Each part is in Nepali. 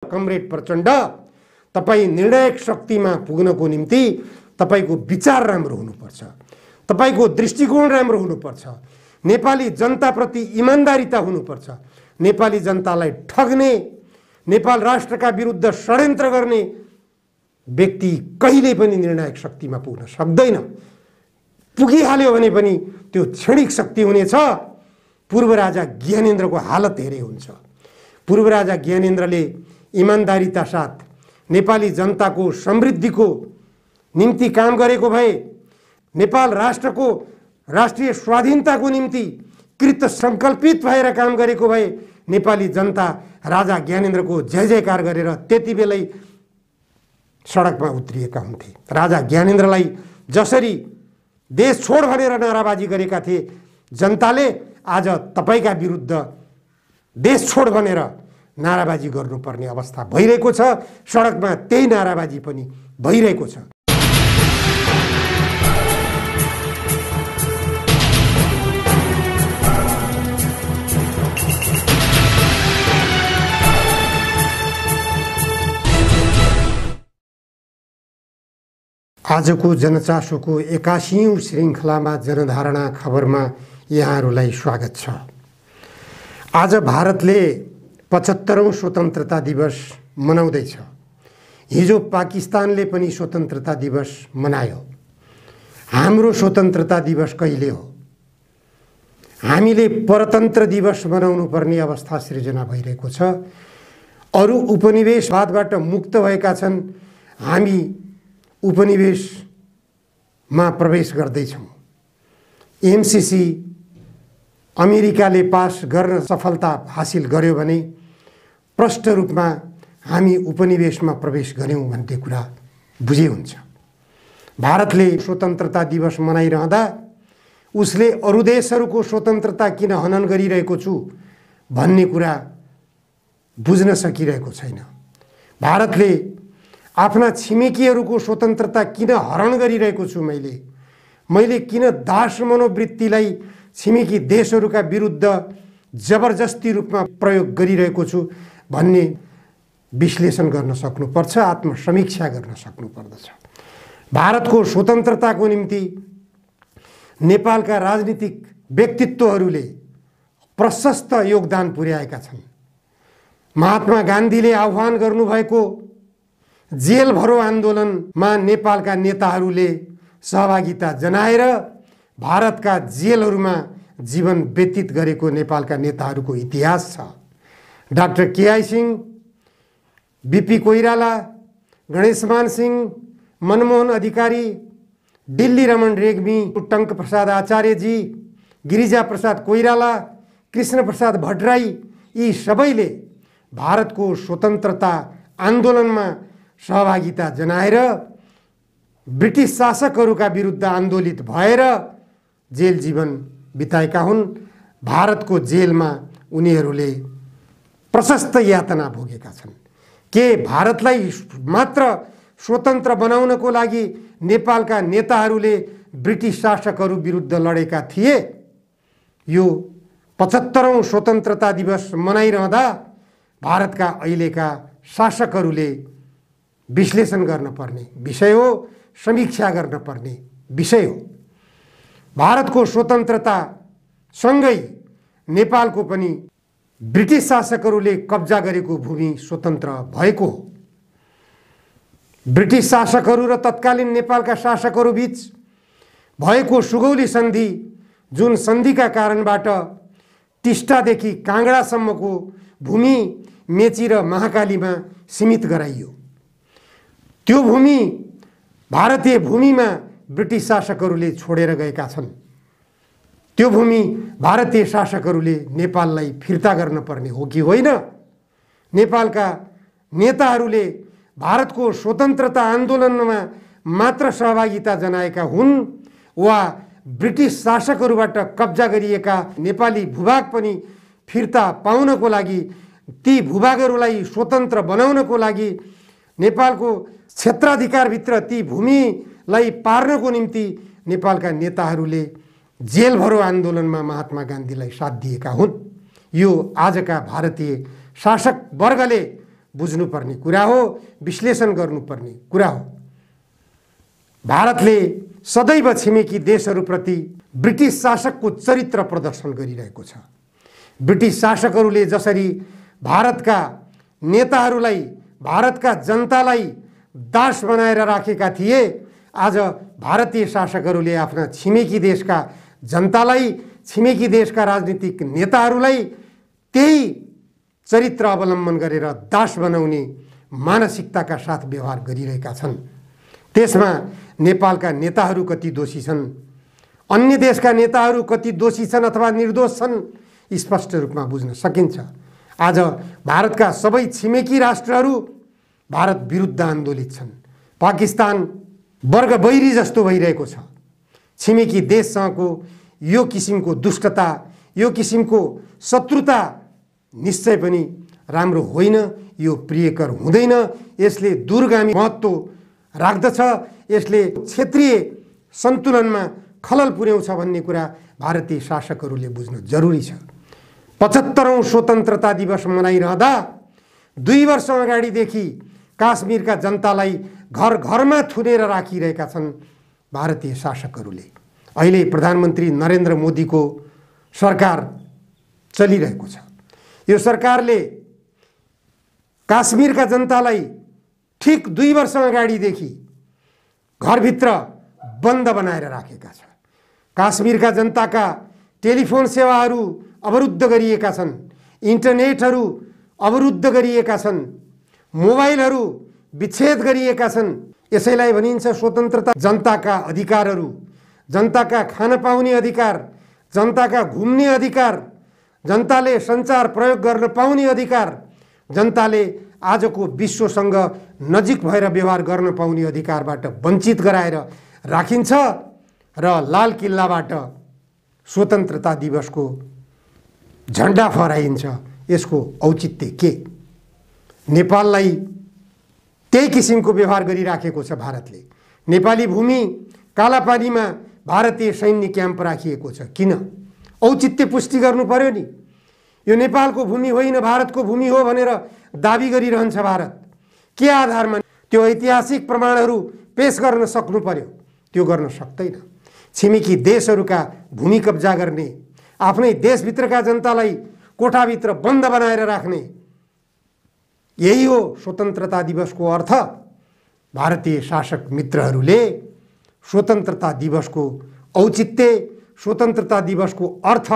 कमरेड प्रचण्ड, तपाईँ निर्णायक शक्तिमा पुग्नको निम्ति तपाईको विचार राम्रो हुनुपर्छ, तपाईको दृष्टिकोण राम्रो हुनुपर्छ, नेपाली जनताप्रति इमान्दारिता हुनुपर्छ। नेपाली जनतालाई ठग्ने, नेपाल राष्ट्रका विरुद्ध षड्यन्त्र गर्ने व्यक्ति कहिल्यै पनि निर्णायक शक्तिमा पुग्न सक्दैन। पुगिहाल्यो भने पनि त्यो क्षणिक शक्ति हुनेछ। पूर्व राजा ज्ञानेन्द्रको हालत हेरे हुन्छ। पूर्व राजा ज्ञानेन्द्रले इमान्दारिता साथ नेपाली जनताको समृद्धिको निम्ति काम गरेको भए, नेपाल राष्ट्रको राष्ट्रिय स्वाधीनताको निम्ति कृत सङ्कल्पित भएर काम गरेको भए नेपाली जनता राजा ज्ञानेन्द्रको जय जयकार गरेर त्यति बेलै सडकमा उत्रिएका हुन्थे। राजा ज्ञानेन्द्रलाई जसरी देश छोड भनेर नाराबाजी गरेका थिए, जनताले आज तपाईका विरुद्ध देश छोड भनेर नाराबाजी गर्नुपर्ने अवस्था भइरहेको छ। सडकमा त्यही नाराबाजी पनि भइरहेको छ। आजको जनचासोको 81औं श्रृङ्खलामा जनधारणा खबरमा यहाँहरूलाई स्वागत छ। आज भारतले 75औं स्वतन्त्रता दिवस मनाउँदैछ। हिजो पाकिस्तानले पनि स्वतन्त्रता दिवस मनायो। हाम्रो स्वतन्त्रता दिवस कहिले हो? हामीले परतन्त्र दिवस मनाउनु पर्ने अवस्था सृजना भइरहेको छ। अरू उपनिवेशवादबाट मुक्त भएका छन्, हामी उपनिवेशमा प्रवेश गर्दैछौँ। एमसीसी अमेरिकाले पास गर्न सफलता हासिल गर्यो भने प्रष्ट रूपमा हामी उपनिवेशमा प्रवेश गर्यौँ भन्ने कुरा बुझे हुन्छ। भारतले स्वतन्त्रता दिवस मनाइरहँदा उसले अरू देशहरूको स्वतन्त्रता किन हनन गरिरहेको छु भन्ने कुरा बुझ्न सकिरहेको छैन। भारतले आफ्ना छिमेकीहरूको स्वतन्त्रता किन हरण गरिरहेको छु, मैले किन दास मनोवृत्तिलाई छिमेकी देशहरूका विरुद्ध जबरजस्ती रूपमा प्रयोग गरिरहेको छु भन्ने विश्लेषण गर्न सक्नुपर्छ, आत्मसमीक्षा गर्न सक्नुपर्दछ। भारतको स्वतन्त्रताको निम्ति नेपालका राजनीतिक व्यक्तित्वहरूले प्रशस्त योगदान पुर्याएका छन्। महात्मा गान्धीले आह्वान गर्नुभएको जेल भरो आन्दोलनमा नेपालका नेताहरूले सहभागिता जनाएर भारतका जेलहरूमा जीवन व्यतीत गरेको नेपालका नेताहरूको इतिहास छ। डाक्टर केआई सिंह, बीपी कोइराला, गणेशमान सिंह, मनमोहन अधिकारी, दिल्ली रमन रेग्मी, टङ्क प्रसाद आचार्यजी, गिरिजा प्रसाद कोइराला, कृष्ण प्रसाद भट्टराई, यी सबैले भारतको स्वतन्त्रता आन्दोलनमा सहभागिता जनाएर ब्रिटिस शासकहरूका विरुद्ध आन्दोलित भएर जेल जीवन बिताएका हुन्। भारतको जेलमा उनीहरूले प्रशस्त यातना भोगेका छन्। के भारतलाई मात्र स्वतन्त्र बनाउनको लागि नेपालका नेताहरूले ब्रिटिस शासकहरू विरुद्ध लडेका थिए? यो 75औं स्वतन्त्रता दिवस मनाइरहँदा भारतका अहिलेका शासकहरूले विश्लेषण गर्न पर्ने विषय हो, समीक्षा गर्न पर्ने विषय हो। भारतको स्वतन्त्रता सँगै नेपालको पनि ब्रिटिस शासकहरूले कब्जा गरेको भूमि स्वतन्त्र भएको हो। ब्रिटिस शासकहरू र तत्कालीन नेपालका शासकहरू बीच भएको सुगौली सन्धि, जुन सन्धिका कारणबाट टिस्टादेखि काङ्गडासम्मको भूमि मेची र महाकालीमा सीमित गराइयो, त्यो भूमि भारतीय भूमिमा ब्रिटिस शासकहरूले छोडेर गएका छन्। त्यो भूमि भारतीय शासकहरूले नेपाललाई फिर्ता गर्न पर्ने हो कि होइन? नेपालका नेताहरूले भारतको स्वतन्त्रता आन्दोलनमा मात्र सहभागिता जनाएका हुन् वा ब्रिटिस शासकहरूबाट कब्जा गरिएका नेपाली भूभाग पनि फिर्ता पाउनको लागि, ती भूभागहरूलाई स्वतन्त्र बनाउनको लागि नेपालको क्षेत्राधिकारभित्र ती भूमिलाई पार्नको निम्ति नेपालका नेताहरूले जेल भरो आन्दोलनमा महात्मा गान्धीलाई साथ दिएका हुन्। यो आजका भारतीय शासक वर्गले बुझ्नुपर्ने कुरा हो, विश्लेषण गर्नुपर्ने कुरा हो। भारतले सदैव छिमेकी देशहरूप्रति ब्रिटिस शासकको चरित्र प्रदर्शन गरिरहेको छ। ब्रिटिस शासकहरूले जसरी भारतका नेताहरूलाई, भारतका जनतालाई दास बनाएर राखेका थिए, आज भारतीय शासकहरूले आफ्ना छिमेकी देशका जनतालाई, छिमेकी देशका राजनीतिक नेताहरूलाई त्यही चरित्र अवलम्बन गरेर दास बनाउने मानसिकताका साथ व्यवहार गरिरहेका छन्। त्यसमा नेपालका नेताहरू कति दोषी छन्, अन्य देशका नेताहरू कति दोषी छन् अथवा निर्दोष छन्, स्पष्ट रूपमा बुझ्न सकिन्छ। आज भारतका सबै छिमेकी राष्ट्रहरू भारत विरुद्ध आन्दोलित छन्। पाकिस्तान वर्ग बैरी जस्तो भइरहेको छ। छिमेकी देशसँगको यो किसिमको दुष्टता, यो किसिमको शत्रुता निश्चय पनि राम्रो होइन, यो प्रियकर हुँदैन। यसले दूरगामी महत्त्व राख्दछ, यसले क्षेत्रीय सन्तुलनमा खलल पुर्याउँछ भन्ने कुरा भारतीय शासकहरूले बुझ्न जरुरी छ। 75औं स्वतन्त्रता दिवस मनाइरहँदा 2 वर्ष अगाडिदेखि काश्मीरका जनतालाई घर घरमा थुनेर राखिरहेका छन् भारतीय शासकहरूले। अहिले प्रधानमन्त्री नरेन्द्र मोदीको सरकार चलिरहेको छ। यो सरकारले काश्मीरका जनतालाई ठीक 2 वर्ष अगाडिदेखि घरभित्र बन्द बनाएर राखेका छ। काश्मीरका जनताका टेलिफोन सेवाहरू अवरुद्ध गरिएका छन्, इन्टरनेटहरू अवरुद्ध गरिएका छन्, मोबाइलहरू विच्छेद गरिएका छन्। यसैलाई भनिन्छ स्वतन्त्रता। जनताका अधिकारहरू, जनताका खान पाउने अधिकार, जनताका घुम्ने अधिकार, जनताले सञ्चार प्रयोग गर्न पाउने अधिकार, जनताले आजको विश्वसँग नजिक भएर व्यवहार गर्न पाउने अधिकारबाट वञ्चित गराएर राखिन्छ र लाल किल्लाबाट स्वतन्त्रता दिवसको झण्डा फहराइन्छ। यसको औचित्य के? नेपाललाई त्यही किसिमको व्यवहार गरिराखेको छ भारतले। नेपाली भूमि कालापानीमा भारतीय सैन्य क्याम्प राखिएको छ। किन? औचित्य पुष्टि गर्नु पर्यो नि। यो नेपालको भूमि होइन, भारतको भूमि हो भनेर दाबी गरिरहन्छ भारत। के आधारमा? त्यो ऐतिहासिक प्रमाणहरू पेश गर्न सक्नु पर्यो। त्यो गर्न सक्दैन। छिमेकी देशहरूका भूमि कब्जा गर्ने, आफ्नै देशभित्रका जनतालाई कोठाभित्र बन्द बनाएर राख्ने, यही हो स्वतन्त्रता दिवसको अर्थ। भारतीय शासक मित्रहरूले स्वतन्त्रता दिवसको औचित्य, स्वतन्त्रता दिवसको अर्थ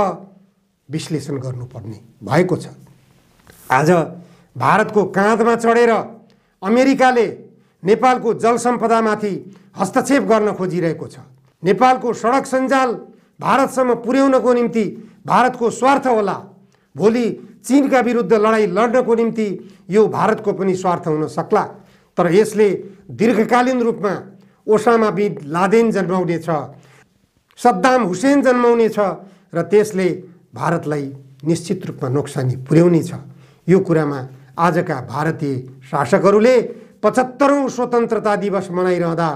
विश्लेषण गर्नुपर्ने भएको छ। आज भारतको काँधमा चढेर अमेरिकाले नेपालको जल सम्पदामाथि हस्तक्षेप गर्न खोजिरहेको छ। नेपालको सडक सञ्जाल भारतसम्म पुर्याउनको निम्ति भारतको स्वार्थ होला। भोलि चीनका विरुद्ध लडाईँ लड्नको निम्ति यो भारतको पनि स्वार्थ हुन सक्ला। तर यसले दीर्घकालीन रूपमा ओसामा बिन लादेन जन्माउने छ, सद्दाम हुसेन जन्माउने छ र त्यसले भारतलाई निश्चित रूपमा नोक्सानी पुर्याउने छ। यो कुरामा आजका भारतीय शासकहरूले 75औं स्वतन्त्रता दिवस मनाइरहँदा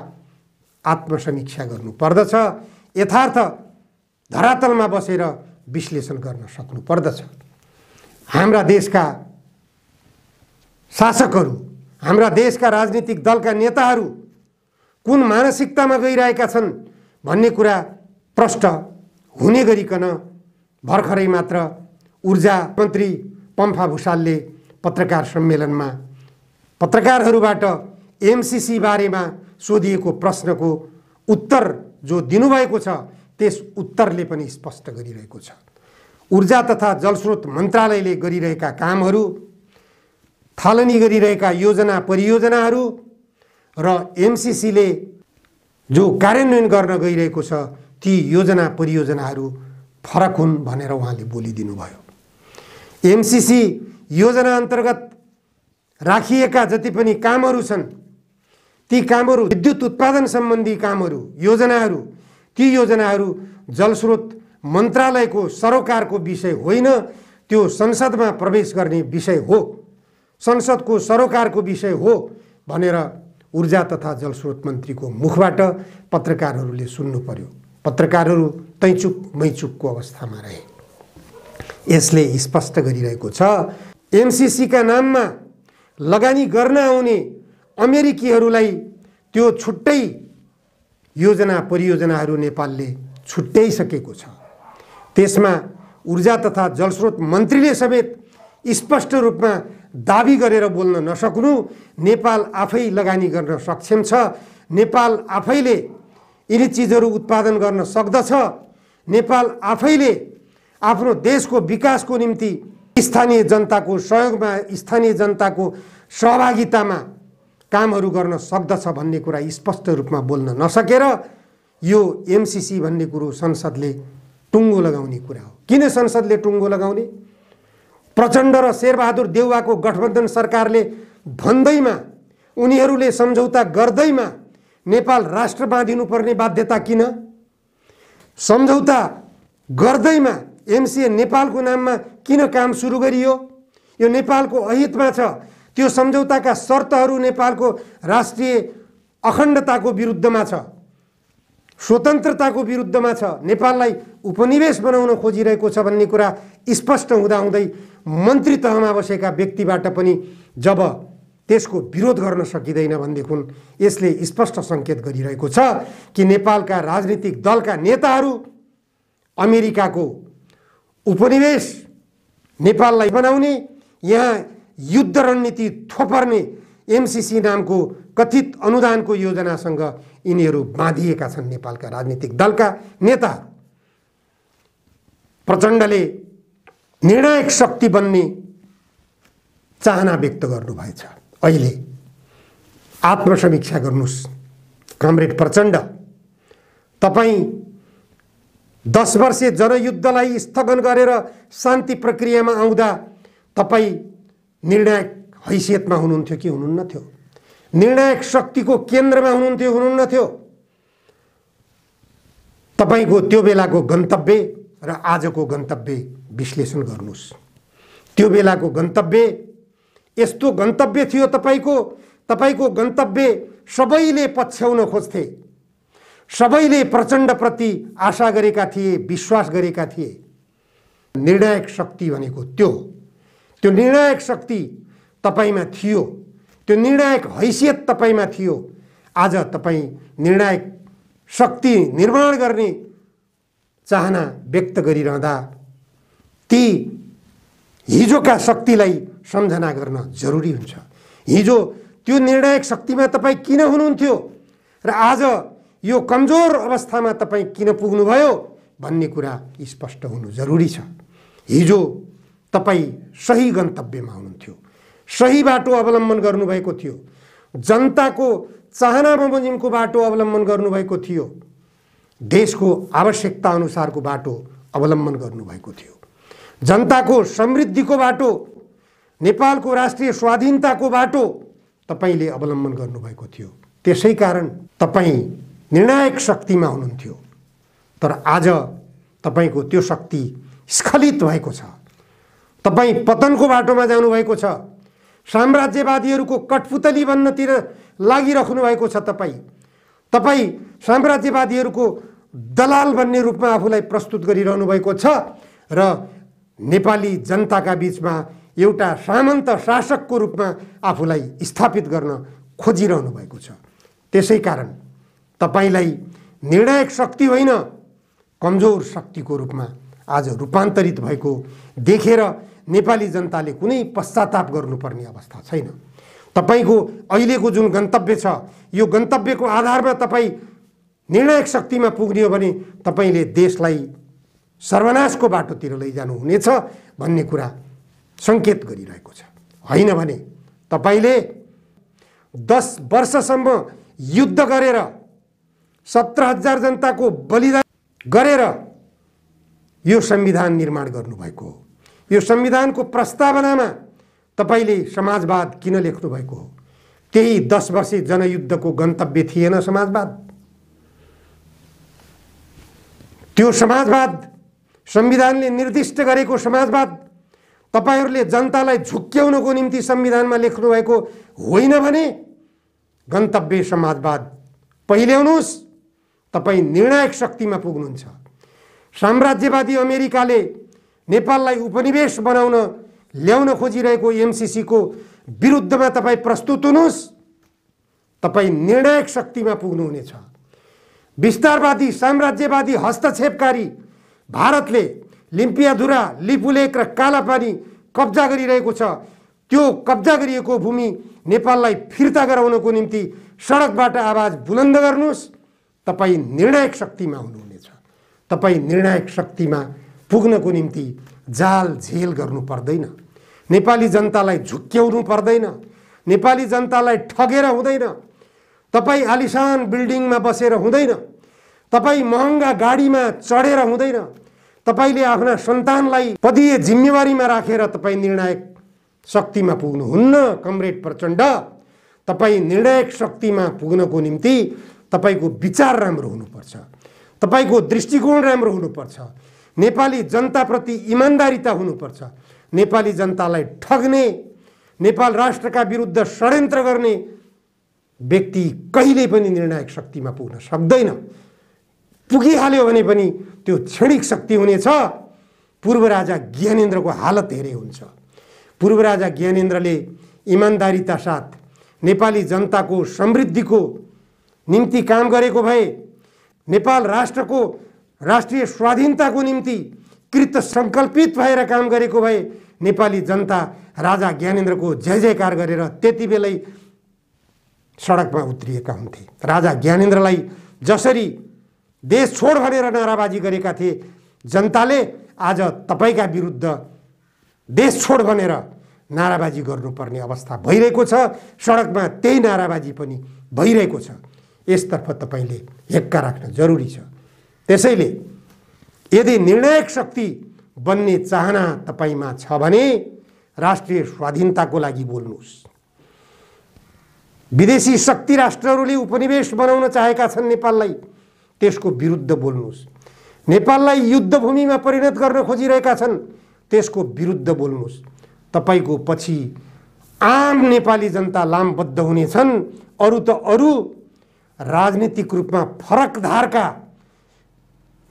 आत्मसमीक्षा गर्नु पर्दछ। यथार्थ धरातलमा बसेर विश्लेषण गर्न सक्नु पर्दछ। हाम्रा देशका शासकहरू, हाम्रा देशका राजनीतिक दलका नेताहरू कुन मानसिकतामा गइरहेका छन् भन्ने कुरा प्रष्ट हुने गरिकन भर्खरै मात्र ऊर्जा मन्त्री पम्फा भुसालले पत्रकार सम्मेलनमा पत्रकारहरूबाट एमसीसी बारेमा सोधिएको प्रश्नको उत्तर जो दिनुभएको छ त्यस उत्तरले पनि स्पष्ट गरिरहेको छ। ऊर्जा तथा जलस्रोत मन्त्रालयले गरिरहेका कामहरू, थालनी गरिरहेका योजना परियोजनाहरू र एमसीसीले जो कार्यान्वयन गर्न गइरहेको छ ती योजना परियोजनाहरू फरक हुन् भनेर उहाँले बोलिदिनु भयो। एमसीसी योजना अन्तर्गत राखिएका जति पनि कामहरू छन् ती कामहरू, विद्युत उत्पादन सम्बन्धी कामहरू, योजनाहरू, ती योजनाहरू जलस्रोत मन्त्रालयको सरोकारको विषय होइन, त्यो संसदमा प्रवेश गर्ने विषय हो, संसदको सरोकारको विषय हो भनेर ऊर्जा तथा जलस्रोत मन्त्रीको मुखबाट पत्रकारहरूले सुन्नु पर्यो। पत्रकारहरू तैचुक मैचुकको अवस्थामा रहे। यसले स्पष्ट गरिरहेको छ एमसीसीका नाममा लगानी गर्न आउने अमेरिकीहरूलाई त्यो छुट्टै योजना परियोजनाहरू नेपालले छुट्याइसकेको छ। त्यसमा ऊर्जा तथा जलस्रोत मन्त्रीले समेत स्पष्ट रूपमा दाबी गरेर बोल्न नसक्नु नेपाल आफै लगानी गर्न सक्षम छ, नेपाल आफैले यिनी चिजहरू उत्पादन गर्न सक्दछ, नेपाल आफैले आफ्नो देशको विकासको निम्ति स्थानीय जनताको सहयोगमा स्थानीय जनताको सहभागितामा कामहरू गर्न सक्दछ भन्ने कुरा स्पष्ट रूपमा बोल्न नसकेर यो एमसीसी भन्ने कुरो संसदले टुङ्गो लगाउने कुरा हो। किन संसदले टुङ्गो लगाउने? प्रचण्ड र शेरबहादुर देउवाको गठबन्धन सरकारले भन्दैमा उनीहरूले सम्झौता गर्दैमा नेपाल राष्ट्र बाँधिनुपर्ने बाध्यता किन? सम्झौता गर्दैमा एमसीए नेपालको नाममा किन काम सुरु गरियो? यो नेपालको अहितमा छ। त्यो सम्झौताका शर्तहरू नेपालको राष्ट्रिय अखण्डताको विरुद्धमा छ, स्वतन्त्रताको विरुद्धमा छ, नेपाललाई उपनिवेश बनाउन खोजिरहेको छ भन्ने कुरा स्पष्ट हुँदाहुँदै मन्त्री तहमा बसेका व्यक्तिबाट पनि जब त्यसको विरोध गर्न सकिँदैन भनेदेखि यसले स्पष्ट सङ्केत गरिरहेको छ कि नेपालका राजनीतिक दलका नेताहरू अमेरिकाको उपनिवेश नेपाललाई बनाउने, यहाँ युद्ध रणनीति थोपर्ने एमसीसी नामको कथित अनुदानको योजनासँग यिनीहरू बाँधिएका छन्। नेपालका राजनीतिक दलका नेताहरू प्रचण्डले निर्णायक शक्ति बन्ने चाहना व्यक्त गर्नुभएछ। अहिले आत्मसमीक्षा गर्नुहोस् कमरेड प्रचण्ड, तपाईँ 10 वर्षे जनयुद्धलाई स्थगन गरेर शान्ति प्रक्रियामा आउँदा तपाईँ निर्णायक हैसियतमा हुनुहुन्थ्यो कि हुनुहुन्न थियो? निर्णायक शक्तिको केन्द्रमा हुनुहुन्थ्यो हुनुहुन्न थियो? तपाईको त्यो बेलाको गन्तव्य र आजको गन्तव्य विश्लेषण गर्नुहोस्। त्यो बेलाको गन्तव्य यस्तो गन्तव्य थियो, तपाईको गन्तव्य सबैले पछ्याउन खोज्थे, सबैले प्रचण्डप्रति आशा गरेका थिए, विश्वास गरेका थिए। निर्णायक शक्ति भनेको त्यो निर्णायक शक्ति तपाईमा थियो, त्यो निर्णायक हैसियत तपाईमा थियो। आज तपाईँ निर्णायक शक्ति निर्माण गर्ने चाहना व्यक्त गरिरहँदा ती हिजोका शक्तिलाई सम्झना गर्न जरुरी हुन्छ। हिजो त्यो निर्णायक शक्तिमा तपाईँ किन हुनुहुन्थ्यो र आज यो कमजोर अवस्थामा तपाईँ किन पुग्नुभयो भन्ने कुरा स्पष्ट हुनु जरुरी छ। हिजो तपाईँ सही गन्तव्यमा हुनुहुन्थ्यो, सही बाटो अवलम्बन गर्नुभएको थियो, जनताको चाहना बमोजिमको बाटो अवलम्बन गर्नुभएको थियो, देशको आवश्यकता अनुसारको बाटो अवलम्बन गर्नुभएको थियो, जनताको समृद्धिको बाटो, नेपालको राष्ट्रिय स्वाधीनताको बाटो तपाईले अवलम्बन गर्नुभएको थियो। त्यसै कारण तपाईँ निर्णायक शक्तिमा हुनुहुन्थ्यो। तर आज तपाईको त्यो शक्ति स्खलित भएको छ, तपाईँ पतनको बाटोमा जानुभएको छ, साम्राज्यवादीहरूको कठपुतली बन्नतिर लागिरहनु भएको छ। तपाईँ साम्राज्यवादीहरूको दलाल बन्ने रूपमा आफूलाई प्रस्तुत गरिरहनु भएको छ र नेपाली जनताका बीचमा एउटा सामन्त शासकको रूपमा आफूलाई स्थापित गर्न खोजिरहनु भएको छ। त्यसै कारण तपाईलाई निर्णायक शक्ति होइन, कमजोर शक्तिको रूपमा आज रूपान्तरित भएको देखेर नेपाली जनताले कुनै पश्चाताप गर्नुपर्ने अवस्था छैन। तपाईको अहिलेको जुन गन्तव्य छ, यो गन्तव्यको आधारमा तपाईँ निर्णायक शक्तिमा पुग्ने हो भने तपाईले देशलाई सर्वनाशको बाटोतिर लैजानुहुनेछ भन्ने कुरा सङ्केत गरिरहेको छ। होइन भने तपाईले 10 वर्षसम्म युद्ध गरेर 17,000 जनताको बलिदान गरेर यो संविधान निर्माण गर्नुभएको हो। यो संविधानको प्रस्तावनामा तपाईले समाजवाद किन लेख्नु भएको हो? त्यही 10 वर्षे जनयुद्धको गन्तव्य थिएन समाजवाद? त्यो समाजवाद, संविधानले निर्दिष्ट गरेको समाजवाद तपाईहरूले जनतालाई झुक्क्याउनको निम्ति संविधानमा लेख्नु भएको होइन भने गन्तव्य समाजवाद पहिल्याउनुहोस्। तपाईँ निर्णायक शक्तिमा पुग्नुहुन्छ। साम्राज्यवादी अमेरिकाले नेपाललाई उपनिवेश बनाउन ल्याउन खोजिरहेको एमसीसी को विरुद्धमा तपाईँ प्रस्तुत हुनुहोस्, तपाईँ निर्णायक शक्तिमा पुग्नुहुनेछ। विस्तारवादी साम्राज्यवादी हस्तक्षेपकारी भारतले लिम्पियाधुरा, लिपुलेक र कालापानी कब्जा गरिरहेको छ। त्यो कब्जा गरिएको भूमि नेपाललाई फिर्ता गराउनको निम्ति सडकबाट आवाज बुलन्द गर्नुहोस्, तपाईँ निर्णायक शक्तिमा हुनुहुनेछ। तपाईँ निर्णायक शक्तिमा पुग्नको निम्ति जाल झेल गर्नु पर्दैन, नेपाली जनतालाई झुक्क्याउनु पर्दैन, नेपाली जनतालाई ठगेर हुँदैन, तपाईँ आलिशान बिल्डिङमा बसेर हुँदैन, तपाईँ महँगा गाडीमा चढेर हुँदैन, तपाईँले आफ्ना सन्तानलाई पदीय जिम्मेवारीमा राखेर तपाईँ निर्णायक शक्तिमा पुग्नुहुन्न। कमरेड प्रचण्ड, तपाईँ निर्णायक शक्तिमा पुग्नको निम्ति तपाईँको विचार राम्रो हुनुपर्छ, तपाईँको दृष्टिकोण राम्रो हुनुपर्छ, नेपाली जनताप्रति इमान्दारिता हुनुपर्छ। नेपाली जनतालाई ठग्ने, नेपाल राष्ट्रका विरुद्ध षड्यन्त्र गर्ने व्यक्ति कहिल्यै पनि निर्णायक शक्तिमा पुग्न सक्दैन। पुगिहाल्यो भने पनि त्यो क्षणिक शक्ति हुनेछ। पूर्व राजा ज्ञानेन्द्रको हालत हेरे हुन्छ। पूर्व राजा ज्ञानेन्द्रले इमान्दारिता साथ नेपाली जनताको समृद्धिको निम्ति काम गरेको भए, नेपाल राष्ट्रको राष्ट्रिय स्वाधीनताको निम्ति कृत सङ्कल्पित भएर काम गरेको भए नेपाली जनता राजा ज्ञानेन्द्रको जय जयकार गरेर त्यति बेलै सडकमा उत्रिएका हुन्थे। राजा ज्ञानेन्द्रलाई जसरी देश छोड भनेर नाराबाजी गरेका थिए जनताले, आज तपाईँका विरुद्ध देश छोड भनेर नाराबाजी गर्नुपर्ने अवस्था भइरहेको छ। सडकमा त्यही नाराबाजी पनि भइरहेको छ। यसतर्फ तपाईँले हेक्का राख्न जरुरी छ। त्यसैले यदि निर्णायक शक्ति बन्ने चाहना तपाईँमा छ भने राष्ट्रिय स्वाधीनताको लागि बोल्नुहोस्। विदेशी शक्ति राष्ट्रहरूले उपनिवेश बनाउन चाहेका छन् नेपाललाई, त्यसको विरुद्ध बोल्नुहोस्। नेपाललाई युद्धभूमिमा परिणत गर्न खोजिरहेका छन्, त्यसको विरुद्ध बोल्नुहोस्। तपाईँको पछि आम नेपाली जनता लामबद्ध हुनेछन्। अरू त अरू राजनीतिक रूपमा फरक धारका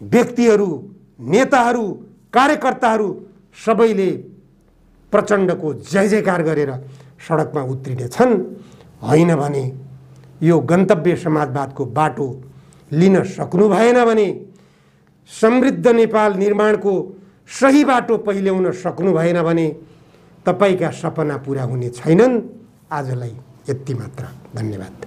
व्यक्तिहरू, नेताहरू, कार्यकर्ताहरू सबैले प्रचण्डको जय जयकार गरेर सडकमा उत्रिनेछन्। होइन भने यो गन्तव्य समाजवादको बाटो लिन सक्नु भएन भने, समृद्ध नेपाल निर्माणको सही बाटो पहिल्याउन सक्नु भएन भने तपाईँका सपना पुरा हुने छैनन्। आजलाई यति मात्र। धन्यवाद।